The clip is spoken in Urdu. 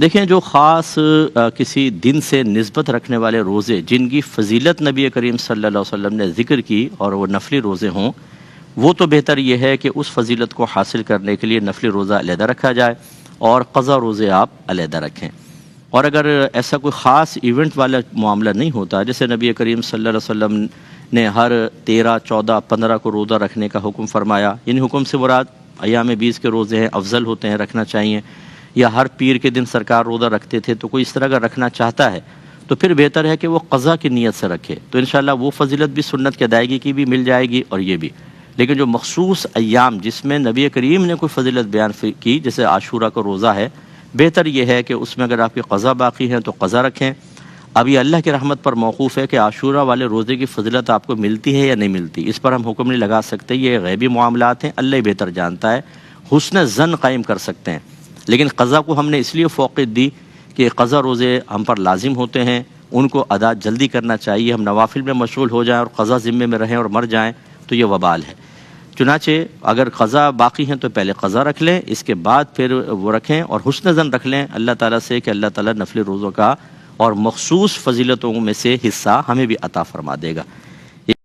دیکھیں جو خاص کسی دن سے نسبت رکھنے والے روزے جن کی فضیلت نبی کریم صلی اللہ علیہ وسلم نے ذکر کی اور وہ نفلی روزے ہوں، وہ تو بہتر یہ ہے کہ اس فضیلت کو حاصل کرنے کے لیے نفلی روزہ علیحدہ رکھا جائے اور قضا روزے آپ علیحدہ رکھیں۔ اور اگر ایسا کوئی خاص ایونٹ والا معاملہ نہیں ہوتا، جیسے نبی کریم صلی اللہ علیہ وسلم نے ہر 13، 14، 15 کو روزہ رکھنے کا حکم فرمایا، یعنی حکم سے مراد ایام 20 کے روزے ہیں، افضل ہوتے ہیں، رکھنا چاہیے، یا ہر پیر کے دن سرکار روزہ رکھتے تھے، تو کوئی اس طرح اگر رکھنا چاہتا ہے تو پھر بہتر ہے کہ وہ قضا کی نیت سے رکھے، تو انشاءاللہ وہ فضیلت بھی سنت کی ادائیگی کی بھی مل جائے گی اور یہ بھی۔ لیکن جو مخصوص ایام جس میں نبی کریم نے کوئی فضیلت بیان کی، جیسے عاشورہ کا روزہ ہے، بہتر یہ ہے کہ اس میں اگر آپ کی قضا باقی ہے تو قضا رکھیں۔ اب یہ اللہ کی رحمت پر موقوف ہے کہ عاشورہ والے روزے کی فضیلت آپ کو ملتی ہے یا نہیں ملتی، اس پر ہم حکم نہیں لگا سکتے، یہ غیبی معاملات ہیں، اللہ ہی بہتر جانتا ہے، حسن ظن قائم کر سکتے ہیں۔ لیکن قضا کو ہم نے اس لیے فوقیت دی کہ قضا روزے ہم پر لازم ہوتے ہیں، ان کو ادا جلدی کرنا چاہیے، ہم نوافل میں مشغول ہو جائیں اور قضا ذمے میں رہیں اور مر جائیں تو یہ وبال ہے۔ چنانچہ اگر قضا باقی ہیں تو پہلے قضا رکھ لیں، اس کے بعد پھر وہ رکھیں اور حسن ظن رکھ لیں اللہ تعالیٰ سے کہ اللہ تعالیٰ نفل روزوں کا اور مخصوص فضیلتوں میں سے حصہ ہمیں بھی عطا فرما دے گا۔